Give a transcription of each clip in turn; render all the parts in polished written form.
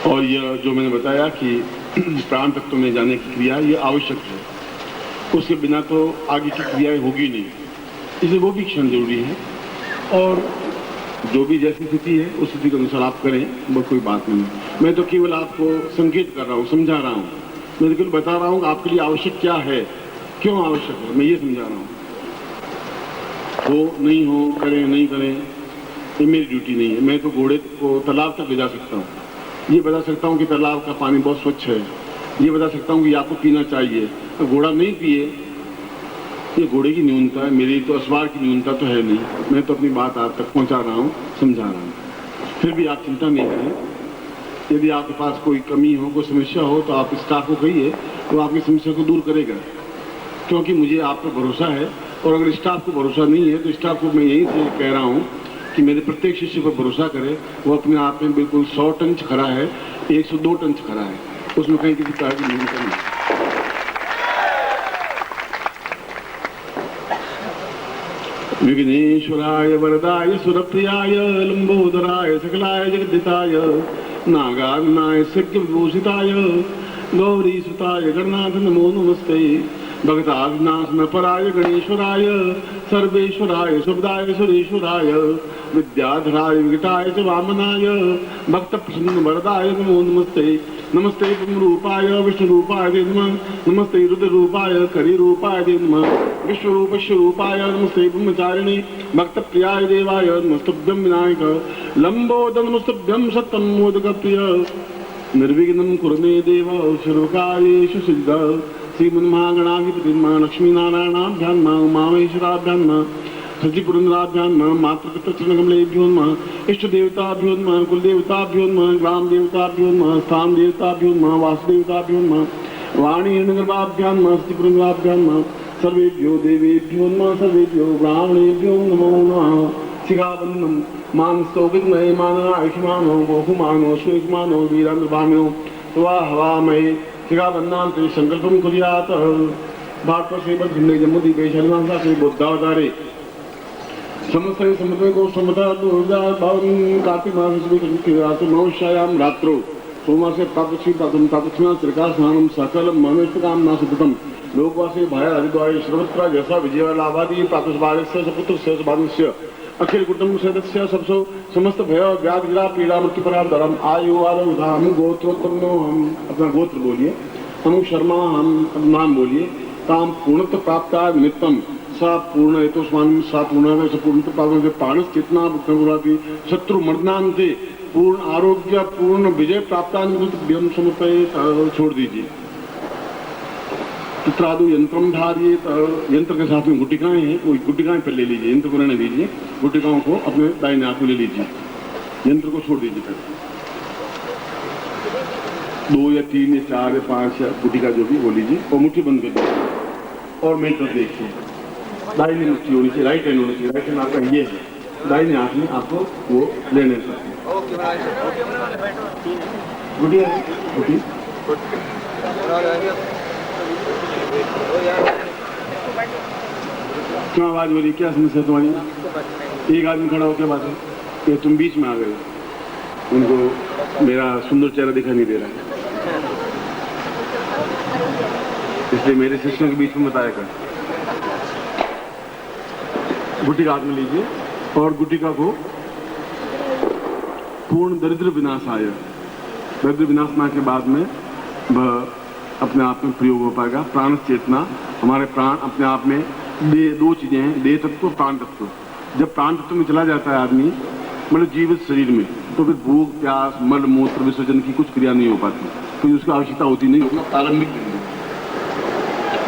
और यह जो मैंने बताया कि प्राण तत्व में जाने की क्रिया ये आवश्यक है, उसके बिना तो आगे की क्रियाएं होगी नहीं, इसलिए वो भी क्षण जरूरी है। और जो भी जैसी स्थिति है उस स्थिति के अनुसार आप करें, वो कोई बात नहीं। मैं तो केवल आपको संकेत कर रहा हूँ, समझा रहा हूँ। मैं तो केवल बता रहा हूँ आपके लिए आवश्यक क्या है, क्यों आवश्यक है, मैं ये समझा रहा हूँ। हो नहीं हो, करें नहीं करें, ये मेरी ड्यूटी नहीं है। मैं तो घोड़े को तालाब तक ले जा सकता हूँ, ये बता सकता हूँ कि तालाब का पानी बहुत स्वच्छ है, ये बता सकता हूँ कि आपको पीना चाहिए। तो घोड़ा नहीं पिए, ये घोड़े की न्यूनता है, मेरी तो असवार की न्यूनता तो है नहीं। मैं तो अपनी बात आप तक पहुँचा रहा हूँ, समझा रहा हूँ। फिर भी आप चिंता नहीं करें। यदि आपके पास कोई कमी हो, कोई समस्या हो, तो आप स्टाफ को कहिए, तो आपकी समस्या को दूर करेगा, क्योंकि मुझे आप पर भरोसा है। और अगर स्टाफ को भरोसा नहीं है तो स्टाफ को मैं यही से कह रहा हूँ कि मेरे प्रत्येक शिष्य पर भरोसा करे। वो अपने आप में बिल्कुल 100 टन खड़ा है, 102 टन खड़ा है, उसमें कहीं किसी तरह की न्यूनता नहीं। विघ्नेश्वराय वरदाय सुरप्रियाय लंबोदराय सकलाय जगदिताय नागार्जुनाय सिद्धविभूषिताय गौरी सुताय गणनाथ नमो नमस्ते। भक्ताग्नासन पराय गणेश्वराय सर्वेश्वराय सुखदाय सुरेश्वराय विद्याधराय विकटाय च वामनाय भक्त प्रसन्न वरदाय नमो नमस्ते। नमस्ते रूपाय विष्णुरूपाय नमः, नमस्ते रुद्ररूपाय करिरूपाय नमः, विश्वरूपस्वरूपाय नमस्ते ब्रह्मचारिणे भक्त प्रियाय देवाय नमस्तुभ्यं विनायक लंबोदर नमस्तुभ्यं सत्यं मोदक प्रिय निर्विघ्नं कुरु मे देव सर्वकार्येषु सिद्ध। श्रीमन्महागणाधिपति लक्ष्मी नारायणाभ्यां उमामहेश्वराभ्यां सचिपुरंदराभ्यां मातृपितृचरणकमलेभ्यो नमः, इष्ट देवताभ्यो नमः, कुल देवताभ्यो नमः, ग्राम देवताभ्यो नमः, स्थान देवताभ्यो नमः, वासुदेवताभ्यो नमः, वाणी हिरण्यगर्भाभ्यां नमः, सचिपुरंदराभ्यां नमः, सर्वेभ्यो देवेभ्यो नमः, सर्वेभ्यो ब्राह्मणेभ्यो नमो नमः। शिखाबन्धनं मानस्तोगितमये मानना आयुष्मानो गोहुमानो श्वेतमानो वीरांगभामिनो स्वाहवामये। शिखाबन्धान् ते संकल्पं कुर्यात्। भारत श्रीमद् भिन्ने जम्मूद्वीपे शरणांसा श्री बुद्धावतारे समस्त समुद्र को समता कार्तिक मास नवश्यायां रात्रो सोमासे प्रातः प्रातः त्रिकाल स्नानं सकल मनोष्टकामना सिद्धतम लोकवासे भाया हरिद्वारे सर्वत्र जैसा विजयलाभादि प्रातःवादस्य सपुत्रस्य सबादस्य अखिल कुटुंब सदस्य सबसो समस्त भय व्याध गिरा पीड़ा मृत्यु पराधरम आयु आरोग्य हम गोत्रोत्पन्नो, हम अपना गोत्र बोलिए, हम शर्मा हम नाम बोलिए, काम पूर्णत्व प्राप्त निमित्तम सा पूर्ण हेतुष्मान सा पूर्ण पूर्णत्व प्राप्त प्राणस चेतना बुद्धि शत्रु मर्दनांते पूर्ण आरोग्य पूर्ण विजय प्राप्तान समर्पय छोड़ दीजिए। चित्रादु यंत्रम धारिए, यंत्र के साथ में गुटिकाएं हैं, कोई गुटिकाएं पर ले लीजिए, यंत्र को रहने दीजिए, गुटिकाओं को अपने दाहिने हाथ में ले लीजिए, यंत्र को छोड़ दीजिए। फिर 2 या 3 या 4 या 5 या गुटिका जो भी वो लीजिए और मुट्ठी बंद कर दीजिए और मेरी तरफ देखिए। दाहिनी मुट्ठी होनी चाहिए, राइट हैंड होनी चाहिए, राइट हैंड आपका ये है, दाहिने हाथ में आपको वो लेने का गुटिया क्यों आवाज हो रही, क्या समस्या तुम्हारी? एक आदमी खड़ा हो, क्या बात है? कि तुम बीच में आ गए, उनको मेरा सुंदर चेहरा दिखाई नहीं दे रहा है, इसलिए मेरे शिष्यों के बीच में बताया कर। गुटिका हाथ में लीजिए और गुटिका को पूर्ण दरिद्र विनाशाय, दरिद्र विनाशना के बाद में वह अपने आप में प्रयोग हो पाएगा। प्राण चेतना, हमारे प्राण अपने आप में दो चीजें हैं, देह तत्व प्राण तत्व। जब प्राण तत्व में चला जाता है आदमी, मतलब जीवित शरीर में, तो फिर भूख प्यास मल मूत्र विसर्जन की कुछ क्रिया नहीं हो पाती, तो उसकी आवश्यकता होती नहीं। अपना प्रारंभिक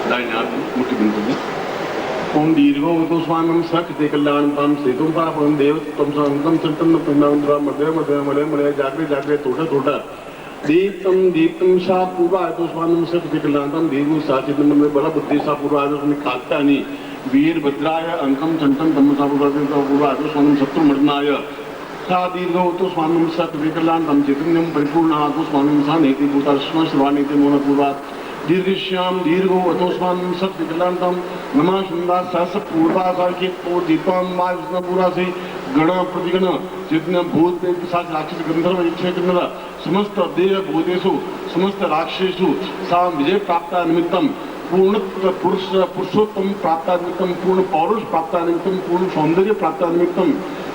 दाहिने हाथ में मुट्ठी बंद करिए। ओम दीर्घो तो स्वानम सख्ते कल्याणम सेतुम पापम देव तम संतम संतम पंडावंद्रा मध्य मध्य मलय मलय जागरे जागरे थोड़ा थोड़ा दीप्तम दीप्तम सा पूर्वा तो स्वानम सख्ते कल्याणम देव साचितम में बड़ा बुद्धि सा पूर्वा अपने काटता नहीं वीर भद्राय अंकम संतम तम सा पूर्वा तो स्वानम शत्रु मर्दनाय सा दीर्घो तो स्वानम सख्ते कल्याणम चैतन्यम परिपूर्ण तो स्वानम सा नेति भूता श्रवाणी मोन पूर्वा दीर्घश्याम दीर्घो अतोस्मान सत्य कल्याणतम नमः सुंदर सहस पूर्वा के तो दीपम मार्ग पूरा से गण प्रतिगण जितने भूत पिशाच राक्षस गंधर्व यक्ष किन्नर समस्त देह भूतेषु समस्त राक्षसेषु सा विजय प्राप्ता निमित्तम पूर्णत्व पुरुषोत्तम प्राप्ता निमित्तम पूर्ण पौरुष प्राप्ता निमित्तम पूर्ण सौंदर्य प्राप्ता निमित्तम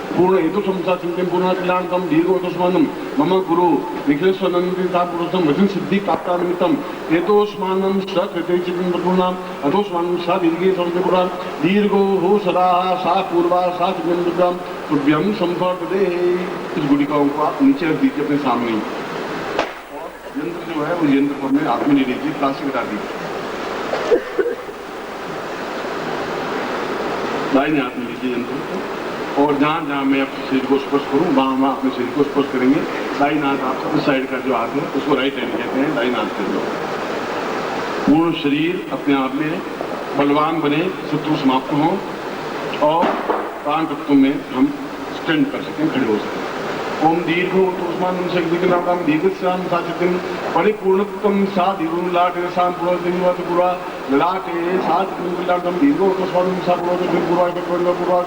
पूर्ण हेतु संसा चिंतन पूर्ण कल्याणकम दीर्घोतस्मानम मम गुरु निखिलेश्वरनंदिता पुरुषम वचन सिद्धि प्राप्ता निमित्तम हेतोस्मानम सकृते चिन्मपूर्णाम अथोस्मानम सा दीर्घे संपुरा दीर्घो हो सदा सा पूर्वा सा चिन्मपूर्णाम तुभ्यम संपर्कदे। इस गुड़िकाओं को आप नीचे रख दीजिए अपने सामने और यंत्र जो है वो यंत्र को अपने हाथ में ले लीजिए, प्लास्टिक हटा दीजिए, दाहिने हाथ में लीजिए यंत्र को और जहाँ जहाँ मैं अपने शरीर को स्पर्श करूँ वहाँ अपने शरीर को स्पर्श करेंगे। दाहिने हाथ आप इस साइड का जो हाथ है उसको राइट हैंड कहते हैं, दाहिने हाथ से जो पूर्ण शरीर अपने आप में बलवान बने, शत्रु समाप्त हों और प्राण तत्व में हम स्टैंड कर सकें, खड़े हो सकें। ओम दीर्घो तोस्मान शक्तिनाम दीर्घस्याम साचितिम परिपूर्णत्वम सा दीर्घुलाटे सा पुरोदिनवत पुरा ललाटे सा दीर्घुलाटम दीर्घो तोस्मान सा पुरोदिन पुरा के पुरा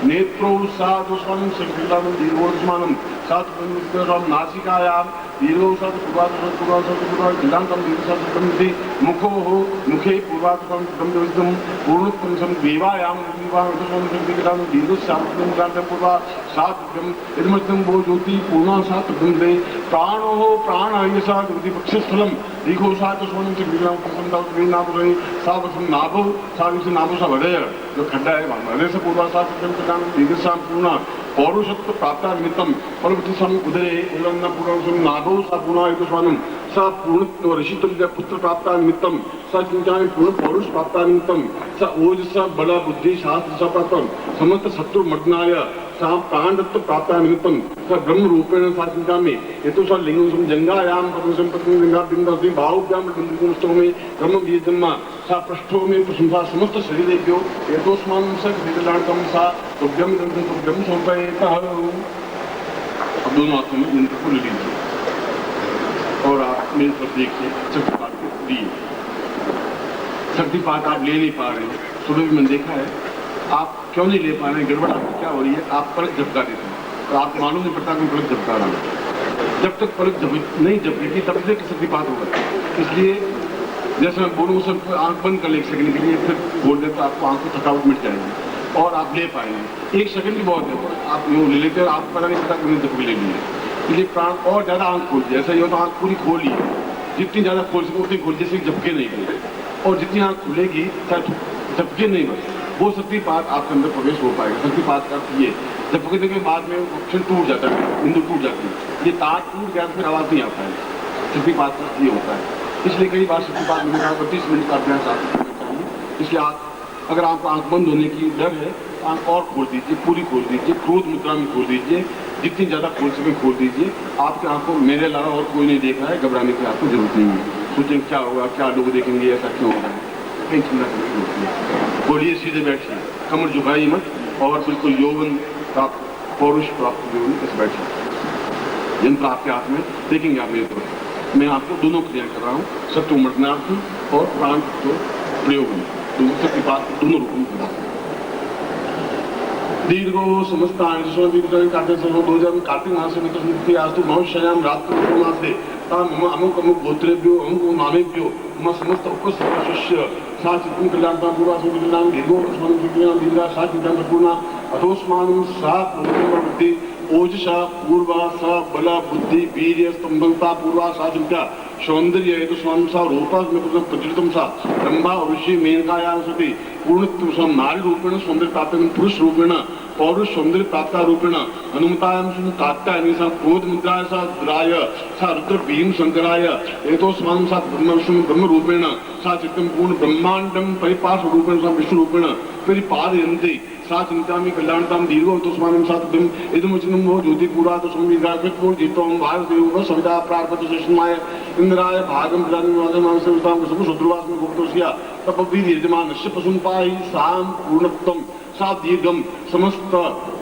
नेत्रो सा तोस्मान शक्तिनाम दीर्घो तोस्मानम सा पुरोदिन नासिकायाम दीर्घो सा पुरा दिलांतम दीर्घ मुखो हो मुखे पूर्वात्म विद्यम पूर्णत्वम सम देवायाम देवाम तोस्मान शक्तिनाम दीर्घस्याम पूर्वा सात्वम इदमस्तम वो ज्योति पूर्णा सा प्रदंडे प्राणो हो प्राण आयसा ज्योति पक्षस्थलम दीघो सा तो सोनम से विग्रह प्रसन्नता नाभ रहे सा वसम नाभो सा विसे नाभो सा वडय जो खड्डा है वहां से पूर्वा सा प्रदंड दीर्घ पूर्णा पौरुषत्व प्राप्ता निमित्तम परवती सम उदरे उल्लंघन पूर्वसम नाभो सा पूर्णा एक स्वानम सा पूर्ण ऋषितम पुत्र प्राप्ता निमित्तम सा चिंताएं पूर्ण पौरुष प्राप्ता निमित्तम सा ओजस बल बुद्धि शास्त्र सा प्राप्तम समस्त शत्रु मग्नाय सा प्राणदत्त प्राप्ता निमित्तम सा ब्रह्म रूपेण सा चिंता में ये तो सा लिंगम सम जंगायाम परमसम पत्नी लिंगा बिंदा से बाहुभ्याम बिंदुस्तों में ब्रह्म बीजन्मा सा पृष्ठों में प्रशंसा समस्त शरीरेभ्यो ये तो स्मान सा विदलाणकम सा तुभ्यम तुभ्यम संपयेतः। अब दोनों हाथों में यंत्र को ले लीजिए और आप मेरे प्रत्येक से शक्तिपात को दिए। शक्तिपात आप ले नहीं पा रहे हैं, सुबह भी मैंने देखा है आप क्यों नहीं ले पा रहे हैं, गड़बड़ आपकी क्या हो रही है, आप पलक झपका देते हैं तो आप मालूम नहीं पड़ता कि पलक झपका रहा है। जब तक पलक नहीं झपकेगी तब तक शक्तिपात होगा। इसलिए जैसे मैं बोलूँ सब आंख बंद कर ले एक सेकंड के लिए, फिर बोल दे तो आपको आंख को थकावट मिट जाएगी और आप ले पाएंगे। एक सेकंड भी बहुत है, आप यूँ ले लेते हैं, आप पता नहीं पता कि झपके ले लिए। इसलिए प्राण और ज़्यादा आंख खोल दिया, ऐसा ही हो तो आंख पूरी खोल ली, जितनी ज़्यादा खोल सके उतनी खोल, जैसे झपके नहीं गए और जितनी आंख खुलेगी झपके नहीं बस वो शक्तिपात आपके अंदर प्रवेश हो पाएगा। शक्तिपात का ये झपकने के बाद में ऑप्शन टूट जाता है, बिंदु टूट जाती है, ये तार टूट गया फिर आवाज़ नहीं आता है। शक्तिपात का ये होता है। इसलिए कई बार शक्तिपात मैंने कहा 32 मिनट का अभ्यास आपको करना चाहिए। इसलिए आप अगर आपको आंख बंद होने की डर है आंख और खोल दीजिए, पूरी खोल दीजिए, क्रोध मुद्रा में खोल दीजिए, जितनी ज़्यादा खोल सके खोल दीजिए। आपकी आंखों मेरे अलावा और कोई नहीं देख रहा है, घबराने की आपको जरूरत नहीं है। सोचें क्या होगा, क्या लोग देखेंगे, ऐसा क्यों हो रहा है, कहीं चिंता करने की जरूरत नहीं। बोलिए सीधे बैठिए, कमर झुकाइए मत और बिल्कुल यौवन प्राप्त पौरुष प्राप्त यौवन कैसे बैठिए। यंत्र आपके हाथ में देखेंगे आप मेरे तरफ, मैं आपको दोनों क्रिया कर रहा हूँ, शत्रु मर्दनार्थी और प्राण प्रयोग शक्तिपात दोनों रूपों में बता। दीर्घो समस्त कार्तिक मास में आस्तु महोशयाम रात्रि मासे अमुक अमुक गोत्रेभ्यो अमुक नामेभ्यो मम समस्त उपस्थित शिष्य सा चित्तं कल्याणता पूर्वा सुविधानां दीर्घो अस्मान् सुविधानां दीर्घा सा चित्तं पूर्णा अथोस्मानं सा पूर्णवृत्ति ओजसा पूर्वा सा बला बुद्धि वीर्य स्तंभता पूर्वा सा चिंता सौंदर्य हेतु स्वाम सा रूपा प्रचलितम सा ब्रह्मा ऋषि मेनकायां सति पूर्णत्व सा नारी रूपेण सौंदर्य प्राप्त पुरुष रूपेण पौरुष सौंदर्य प्राप्ता रूपेण हनुमतायां सुन कात्यायनी सा क्रोध मुद्राय सा रुद्राय सा रुद्र भीम शंकराय हेतु स्वाम सा ब्रह्म रूपेण सा चित्तं पूर्ण ब्रह्मांडम परिपार्श्व रूपेण सा विष्णु रूपेण परिपादयन्ति सा चिंतामि कल्याणतां दीर्घो तस्मानं सातुम् इदमुचिनं वो ज्योति पूरा तो संविधाकृतो जीतों वायुदेव सविता प्रार्पत सुषमाय इंद्राय भागम प्रदानमानसेवतां सुद्रुवास में गुप्तोसिया तपवीर यजमानस्य पशुंपाहि साम पूर्णत्वं सा दीर्घम समस्त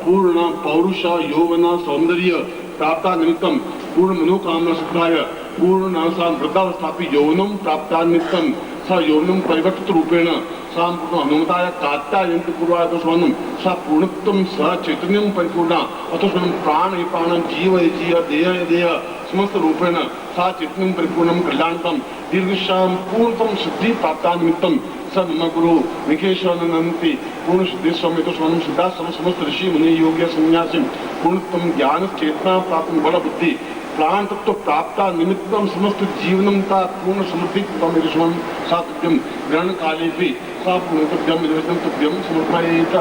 पूर्ण पौरुष यौवन सौंदर्य प्राप्ता निमित्तम पूर्ण मनोकामना सुखाय पूर्ण सा वृद्धावस्थापि यौवनं प्राप्ता निमित्तम सा यौवनं परिवर्तित रूपेण सा हनुमताय कात्यायन्ति पूर्वाय तस्मानं सा पूर्णत्वं सा चैतन्यं परिपूर्णा अतस्मानं प्राण प्राण जीव जीव देह देह समस्त रूपेण सा चित्तं परिपूर्णं कल्याणकं दीर्घश्याम पूर्णतम सिद्धि प्राप्ता निमित्तम स मम गुरु निकेश्वरनंति पूर्ण सिद्धि समेत स्वयं सिद्धा समस्त ऋषि मुनि योग्य सन्यासी पूर्णतम ज्ञान चेतना प्राप्त बल बुद्धि प्राण तत्व प्राप्ता निमित्तम समस्त जीवनम का पूर्ण समृद्धि तमेश्वरम सातव्यम ग्रहण काले भी सा पूर्णतव्यम निवेदन तव्यम समर्पयेत।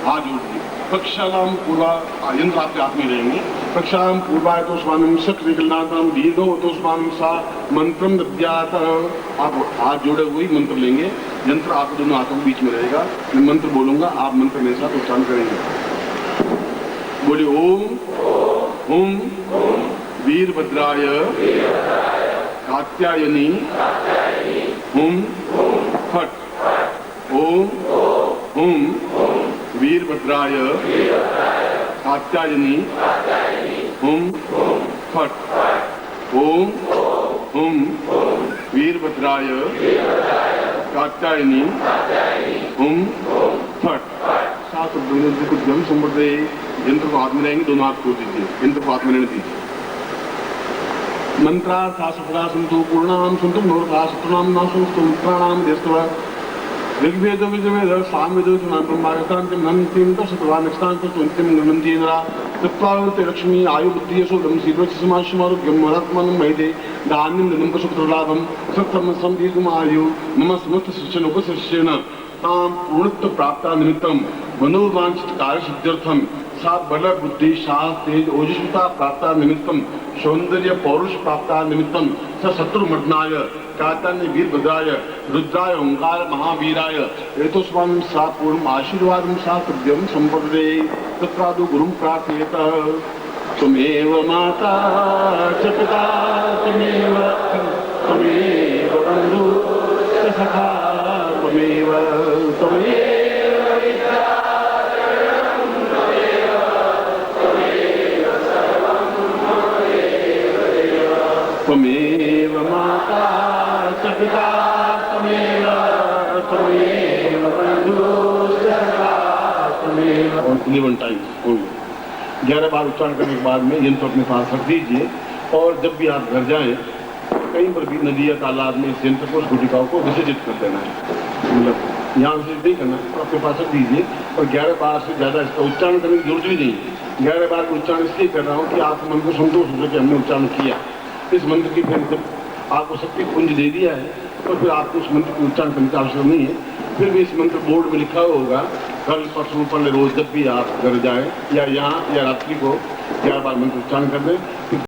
हाथ जोड़िए। प्रक्षालाम पूर्वा यंत्र आपके हाथ में रहेंगे। प्रक्षालाम पूर्वाय तो स्वानम सक्रियनाथम दीर्घो तो स्वानम सा मंत्रम दद्यात। आप हाथ जोड़े हुए ही मंत्र लेंगे। यंत्र आपके दोनों हाथों के बीच में रहेगा। मैं मंत्र बोलूंगा, आप मंत्र मेरे साथ उच्चारण करेंगे। बोलिए ओम ओम वीरभद्राय कात्यायनी हुम फट। ओम ओम वीरभद्राय कात्यायनी हुम फट। ओम ओम वीरभद्राय कात्यायनी हुम फट। सात दोनों संबंध यंत्र को हाथ में रहेंगे, दोनों हाथ खोल दीजिए, यंत्र को हाथ में रहने दीजिए। मंत्रा शास्त्रा संतो पूर्णाम संतो नोरथा सत्रनाम नासो स्तोत्राणाम देस्तव ऋग्वेद विजवेद सामवेद नाम ब्रह्मागतांतिम नंतिम तसत्वान एक्स्तांतिम अंतिम गणंतीन्द्रा तत्वावते लक्ष्मी आयु बुद्धि यशो धर्म सीवच समाशमारोग्यम वरत्मनं महिते दान्यं धनं पशुपुत्रलाभं सत्तम संदीर्घम आयु मम समस्त शिष्यन उपशिष्येन ताम पूर्णत्व प्राप्ता निमित्तम मनोवांछित कार्य सिद्ध्यर्थम सा बल बुद्धि साहस तेज ओजस्विता प्राप्ता निमित्तम सौंदर्य पौरुष प्राप्ता निमित्तम स शत्रुमर्दनाय कात्यायनी वीरभद्राय रुद्राय ओंकार महावीराय एतोस्मान् सा पूर्णम् आशीर्वादं सा तद्यं संपदे तत्रादु गुरुं प्रार्थयेत। त्वमेव माता च पिता त्वमेव बन्धु च सखा त्वमेव त्वमेव माता च पिता त्वमेव बन्धुश्च सखा त्वमेव। 11 टाइम्स 11 बार उच्चारण करने के बाद में यंत्र अपने पास रख दीजिए और जब भी आप घर जाएं कहीं पर भी नदी या तालाब में इस यंत्र को गुटिकाओं को विसर्जित कर देना है। मतलब यहाँ विसर्जित नहीं करना, तो अपने पास रख दीजिए और 11 बार से ज़्यादा इसका उच्चारण करने की जरूरत भी नहीं है। 11 बार का उच्चारण इसलिए कर रहा हूँ कि आप मन को संतोष हो सके हमने उच्चारण किया। इस मंत्र की फिर जब आपको शक्ति पुंज दे दिया है तो फिर आपको उस मंत्र को उच्चारण करने की आवश्यकता नहीं है। फिर भी इस मंत्र बोर्ड में लिखा होगा, कल परसों पहले रोज जब भी आप घर जाए या यहाँ या रात्रि को 11 बार मंत्र उच्चारण कर दें।